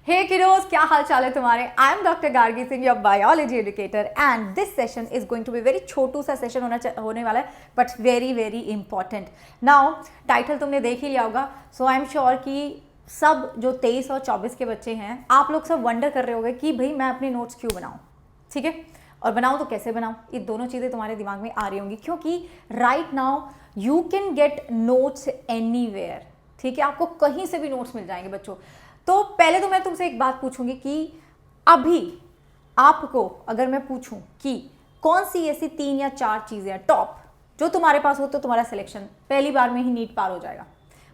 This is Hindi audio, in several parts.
हे किडोस, क्या हाल चाल है तुम्हारे। I am doctor Gargi Singh, your biology educator, and this session is going to be very छोटू सा सेशन होने वाला है, but very very important. Now title तुमने देख ही लिया होगा, सो आई एम श्योर कि सब जो 23 और 24 के बच्चे हैं, आप लोग सब वंडर कर रहे होंगे कि भाई मैं अपने नोट्स क्यों बनाऊँ, ठीक है, और बनाऊँ तो कैसे बनाऊँ। ये दोनों चीज़ें तुम्हारे दिमाग में आ रही होंगी, क्योंकि right now you can get notes anywhere, ठीक है, आपको कहीं से भी नोट्स मिल जाएंगे बच्चों। तो पहले तो मैं तुमसे एक बात पूछूंगी कि अभी आपको अगर मैं पूछूं कि कौन सी ऐसी 3 या 4 चीज़ें हैं टॉप जो तुम्हारे पास हो तो तुम्हारा सिलेक्शन पहली बार में ही नीट पार हो जाएगा।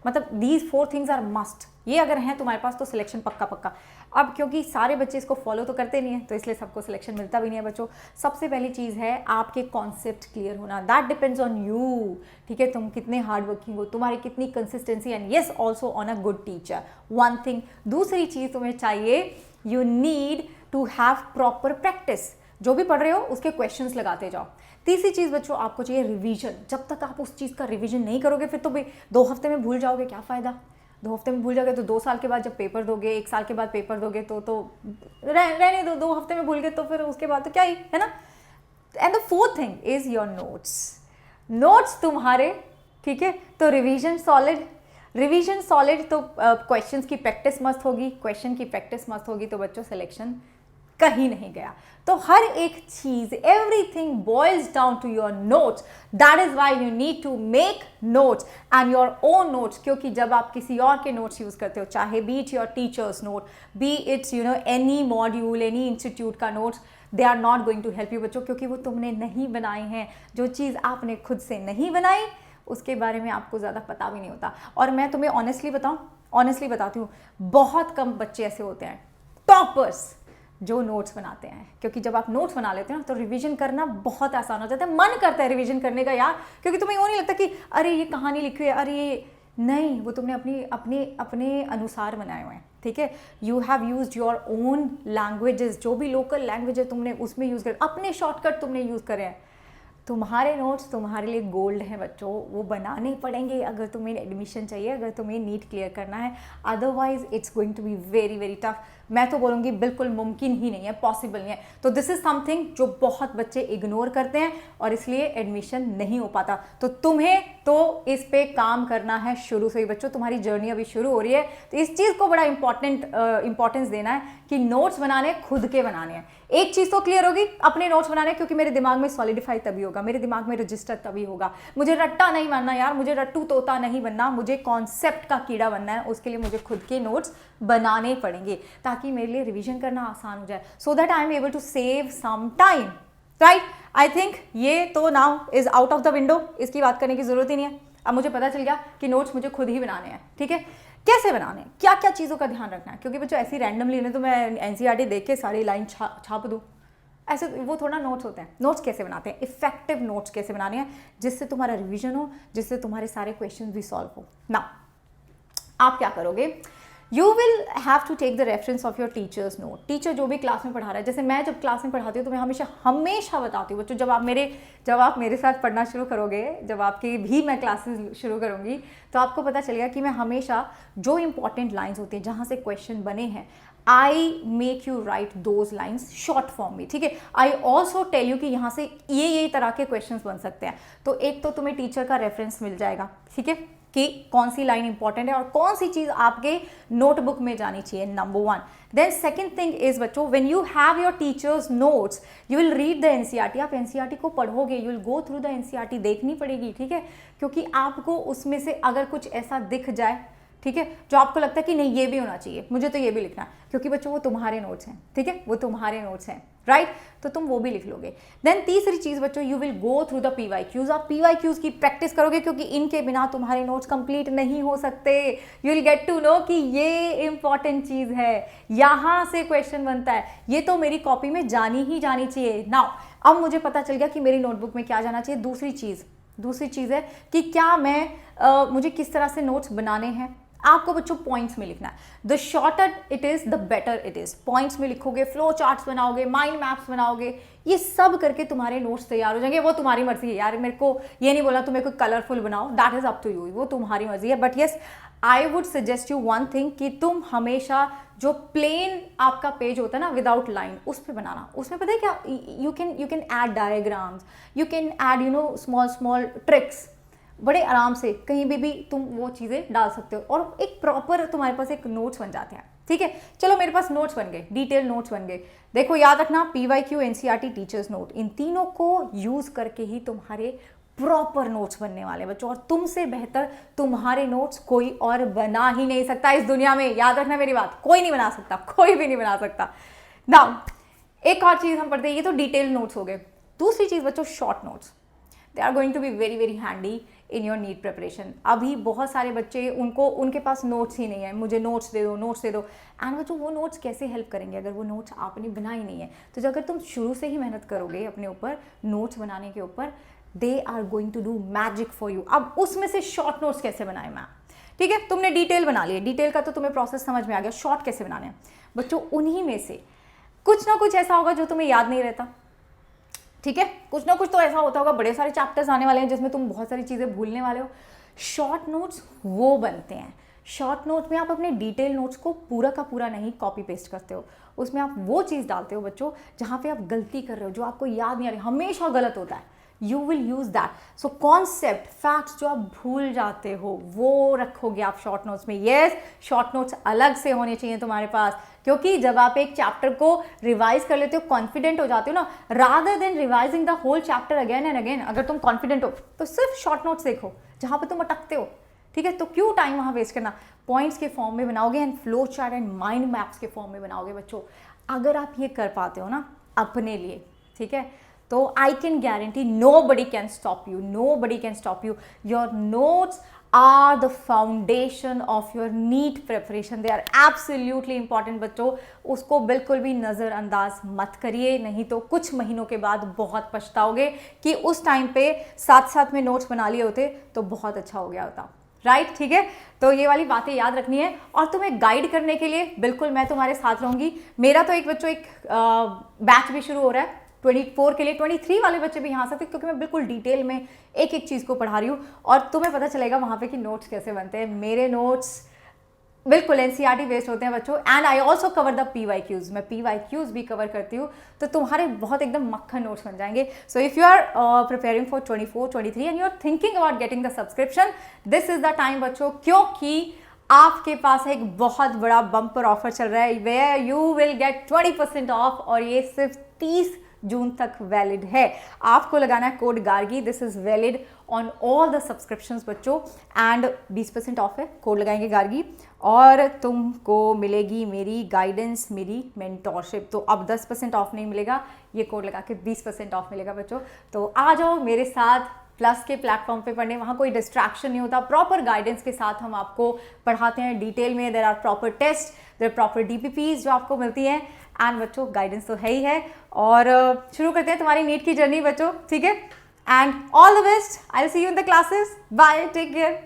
मतलब दीज 4 थिंग्स आर मस्ट, ये अगर हैं तुम्हारे पास तो सिलेक्शन पक्का पक्का। अब क्योंकि सारे बच्चे इसको फॉलो तो करते नहीं है, तो इसलिए सबको सिलेक्शन मिलता भी नहीं है बच्चों। सबसे पहली चीज़ है आपके कॉन्सेप्ट क्लियर होना, दैट डिपेंड्स ऑन यू, ठीक है, तुम कितने हार्ड वर्किंग हो, तुम्हारी कितनी consistency, and yes also on a good teacher, one thing. दूसरी चीज़ तुम्हें चाहिए, you need to have proper practice, जो भी पढ़ रहे हो उसके क्वेश्चंस लगाते जाओ। तीसरी चीज़ बच्चों आपको चाहिए रिवीजन। जब तक आप उस चीज़ का रिवीजन नहीं करोगे फिर तो भाई 2 हफ्ते में भूल जाओगे, क्या फ़ायदा। 2 हफ्ते में भूल जाओगे तो 2 साल के बाद जब पेपर दोगे, 1 साल के बाद पेपर दोगे तो रहने दो, 2 हफ्ते में भूल गए तो फिर उसके बाद तो क्या ही है ना। And the fourth thing is your notes. Notes तुम्हारे, ठीक है, तो रिवीजन सॉलिड तो क्वेश्चंस की प्रैक्टिस मस्त होगी, क्वेश्चन की प्रैक्टिस मस्त होगी तो बच्चों सिलेक्शन कहीं नहीं गया। तो हर एक चीज, everything boils down to your notes. That is why you need to make notes and your own notes, क्योंकि जब आप किसी और के नोट्स यूज करते हो, चाहे be it your teachers note, be its any module, any institute का notes, they are not going to help you बच्चों, क्योंकि वो तुमने नहीं बनाए हैं। जो चीज़ आपने खुद से नहीं बनाई उसके बारे में आपको ज़्यादा पता भी नहीं होता। और मैं तुम्हें ऑनेस्टली बताती हूँ, बहुत कम बच्चे ऐसे होते हैं टॉपर्स जो नोट्स बनाते हैं, क्योंकि जब आप नोट्स बना लेते हो ना तो रिवीजन करना बहुत आसान हो जाता है। मन करता है रिवीजन करने का यार, क्योंकि तुम्हें वो नहीं लगता कि अरे ये कहानी लिखी है, अरे ये नहीं, वो तुमने अपने अनुसार बनाए हुए हैं, ठीक है। You have used your own languages, जो भी लोकल लैंग्वेज है तुमने उसमें यूज़ कर, अपने शॉर्टकट तुमने यूज़ करे हैं। तुम्हारे नोट्स तुम्हारे लिए गोल्ड है बच्चों, वो बनाने पड़ेंगे अगर तुम्हें एडमिशन चाहिए, अगर तुम्हें नीट क्लियर करना है, otherwise it's going to be very very tough. मैं तो बोलूँगी बिल्कुल मुमकिन ही नहीं है, पॉसिबल नहीं है। तो दिस इज समथिंग जो बहुत बच्चे इग्नोर करते हैं और इसलिए एडमिशन नहीं हो पाता। तो तुम्हें तो इस पे काम करना है शुरू से ही बच्चों, तुम्हारी जर्नी अभी शुरू हो रही है, तो इस चीज़ को बड़ा इंपॉर्टेंस देना है कि नोट्स बनाने खुद के बनाने हैं। एक चीज़ तो क्लियर होगी, अपने नोट्स बनाने, क्योंकि मेरे दिमाग में सॉलिडिफाई तभी होगा, मेरे दिमाग में रजिस्टर तभी होगा। मुझे रट्टा नहीं बनना यार, मुझे रट्टू तोता नहीं बनना, मुझे कॉन्सेप्ट का कीड़ा बनना है। उसके लिए मुझे खुद के नोट्स बनाने पड़ेंगे ताकि मेरे लिए रिवीजन करना आसान हो जाए, so that I am able to save some time, right. I think ये तो now is out of the window, इसकी बात करने की जरूरत ही नहीं है। अब मुझे पता चल गया कि नोट्स मुझे खुद ही बनाने हैं, ठीक है। कैसे बनाने, क्या क्या चीज़ों का ध्यान रखना है, क्योंकि बच्चों ऐसी रैंडमली नहीं तो मैं एनसीईआरटी देख के सारी लाइन छाप दूँ, ऐसे वो थोड़ा नोट्स होते हैं। नोट्स कैसे बनाते हैं, इफेक्टिव नोट्स कैसे बनाने हैं जिससे तुम्हारा रिवीजन हो, जिससे तुम्हारे सारे क्वेश्चन भी सॉल्व हो। ना आप क्या करोगे, you will have to take the reference of your teachers note. Teacher जो भी क्लास में पढ़ा रहा है, जैसे मैं जब क्लास में पढ़ाती हूँ तो मैं हमेशा बताती हूँ बच्चों, जब आप मेरे साथ पढ़ना शुरू करोगे, जब आपकी भी मैं क्लासेस शुरू करूँगी तो आपको पता चलेगा कि मैं हमेशा जो इंपॉर्टेंट लाइन्स होती हैं, जहाँ से क्वेश्चन बने हैं, I make you right those lines short form में, ठीक है। आई ऑल्सो टेल यू कि यहाँ से ये तरह के क्वेश्चन बन सकते हैं। तो एक तो तुम्हें टीचर का रेफरेंस मिल जाएगा, ठीक है, कि कौन सी लाइन इंपॉर्टेंट है और कौन सी चीज़ आपके नोटबुक में जानी चाहिए, number 1। Then second thing is बच्चों, when you have your teachers notes, you will read the NCERT. आप एनसीईआरटी को पढ़ोगे, you will go through the NCERT, देखनी पड़ेगी, ठीक है, क्योंकि आपको उसमें से अगर कुछ ऐसा दिख जाए, ठीक है, जो आपको लगता है कि नहीं ये भी होना चाहिए, मुझे तो ये भी लिखना है, क्योंकि बच्चों वो तुम्हारे नोट्स हैं, ठीक है, वो तुम्हारे नोट्स हैं, राइट, तो तुम वो भी लिख लोगे। देन तीसरी चीज़ बच्चों, you will go through the PYQs। आप PYQs की प्रैक्टिस करोगे, क्योंकि इनके बिना तुम्हारे नोट्स कंप्लीट नहीं हो सकते। You will get to know कि ये इंपॉर्टेंट चीज़ है, यहाँ से क्वेश्चन बनता है, ये तो मेरी कॉपी में जानी ही जानी चाहिए। नाउ अब मुझे पता चल गया कि मेरी नोटबुक में क्या जाना चाहिए। दूसरी चीज़ है कि क्या मैं मुझे किस तरह से नोट्स बनाने हैं। आपको बच्चों पॉइंट्स में लिखना है। The shorter it is the better it is. Points में लिखोगे, फ्लो चार्ट्स बनाओगे, माइंड मैप्स बनाओगे, ये सब करके तुम्हारे नोट्स तैयार हो जाएंगे। वो तुम्हारी मर्जी है यार, मेरे को ये नहीं बोला तुम्हें कोई कलरफुल बनाओ, that is up to you, वो तुम्हारी मर्जी है। But yes, I would suggest you one thing कि तुम हमेशा जो प्लेन आपका पेज होता है ना विदाउट लाइन, उस पर बनाना। उसमें पता है क्या, you can add diagrams, you can add small small tricks, बड़े आराम से कहीं भी तुम वो चीज़ें डाल सकते हो और एक प्रॉपर तुम्हारे पास एक नोट्स बन जाते हैं। ठीक है, चलो मेरे पास नोट्स बन गए, डिटेल नोट्स बन गए। देखो याद रखना, PYQ, NCERT, टीचर्स नोट, इन तीनों को यूज करके ही तुम्हारे प्रॉपर नोट्स बनने वाले बच्चों, और तुमसे बेहतर तुम्हारे नोट्स कोई और बना ही नहीं सकता इस दुनिया में। याद रखना मेरी बात, कोई नहीं बना सकता, कोई भी नहीं बना सकता। नाउ एक और चीज हम पढ़ते हैं, ये तो डिटेल नोट्स हो गए। दूसरी चीज बच्चों, short notes, they are going to be very very handy in your NEET preparation. अभी बहुत सारे बच्चे उनके पास नोट्स ही नहीं है, मुझे नोट्स दे दो, नोट्स दे दो। एंड बच्चों वो नोट्स कैसे हेल्प करेंगे अगर वो नोट्स आपने बनाई नहीं है। तो अगर तुम शुरू से ही मेहनत करोगे अपने ऊपर नोट्स बनाने के ऊपर, they are going to do magic for you. अब उसमें से शॉर्ट नोट्स कैसे बनाए मैम, ठीक है, तुमने डिटेल बना लिया, डिटेल का तो तुम्हें प्रोसेस समझ में आ गया, शॉर्ट कैसे बनाने हैं बच्चों, उन्हीं में से कुछ ना कुछ ऐसा होगा जो तुम्हें याद नहीं रहता। ठीक है, कुछ ना कुछ तो ऐसा होता होगा, बड़े सारे चैप्टर्स आने वाले हैं जिसमें तुम बहुत सारी चीज़ें भूलने वाले हो। शॉर्ट नोट्स वो बनते हैं, शॉर्ट नोट में आप अपने डिटेल नोट्स को पूरा का पूरा नहीं कॉपी पेस्ट करते हो, उसमें आप वो चीज़ डालते हो बच्चों जहाँ पे आप गलती कर रहे हो, जो आपको याद नहीं आ रही, हमेशा गलत होता है, you will use that. So concept, facts जो आप भूल जाते हो वो रखोगे आप शॉर्ट नोट्स में। यस, शॉर्ट नोट्स अलग से होने चाहिए तुम्हारे पास, क्योंकि जब आप एक चैप्टर को रिवाइज कर लेते हो, कॉन्फिडेंट हो जाते हो ना, rather than revising the whole chapter again and again, अगर तुम कॉन्फिडेंट हो तो सिर्फ शॉर्ट नोट्स देखो जहां पे तुम अटकते हो। ठीक है, तो क्यों टाइम वहां वेस्ट करना, पॉइंट्स के फॉर्म में बनाओगे and flow chart and mind maps के फॉर्म में बनाओगे बच्चों। अगर आप ये कर पाते हो ना अपने लिए, ठीक है, तो I can guarantee nobody can stop you, nobody can stop you. Your notes are the foundation of your NEET preparation. They are absolutely important बच्चों, उसको बिल्कुल भी नज़रअंदाज मत करिए, नहीं तो कुछ महीनों के बाद बहुत पछताओगे कि उस टाइम पे साथ साथ में नोट्स बना लिए होते तो बहुत अच्छा हो गया होता। राइट, ठीक है, तो ये वाली बातें याद रखनी है। और तुम्हें गाइड करने के लिए बिल्कुल मैं तुम्हारे साथ रहूँगी। मेरा तो एक बच्चों एक बैच भी शुरू हो रहा है 24 के लिए, 23 वाले बच्चे भी यहाँ सकते, क्योंकि मैं बिल्कुल डिटेल में एक एक चीज़ को पढ़ा रही हूँ और तुम्हें पता चलेगा वहाँ पे कि नोट्स कैसे बनते हैं। मेरे नोट्स बिल्कुल NCERT बेस्ड होते हैं बच्चों, and I also cover the PYQs, मैं PYQs भी कवर करती हूँ, तो तुम्हारे बहुत एकदम मक्खन नोट्स बन जाएंगे। So if you are preparing for 24, 23 and you are thinking about getting the subscription, this is the time बच्चों, क्योंकि आपके पास एक बहुत बड़ा बम्पर ऑफर चल रहा है where you will get 20% off, और ये सिर्फ 30 जून तक वैलिड है। आपको लगाना है code Gargi, this is valid on all the subscriptions बच्चों, एंड 20% ऑफ है, कोड लगाएंगे गार्गी और तुमको मिलेगी मेरी गाइडेंस, मेरी मेंटोरशिप। तो अब 10% ऑफ नहीं मिलेगा, ये कोड लगा के 20% ऑफ मिलेगा बच्चों। तो आ जाओ मेरे साथ प्लस के प्लेटफॉर्म पे पढ़ने, वहाँ कोई डिस्ट्रैक्शन नहीं होता, प्रॉपर गाइडेंस के साथ हम आपको पढ़ाते हैं डिटेल में। There are proper test, there proper DPPs जो आपको मिलती हैं, एंड बच्चों गाइडेंस तो है ही है। और शुरू करते हैं तुम्हारी नीट की जर्नी बच्चों, ठीक है, and all the best, I will see you in the classes, bye, take care.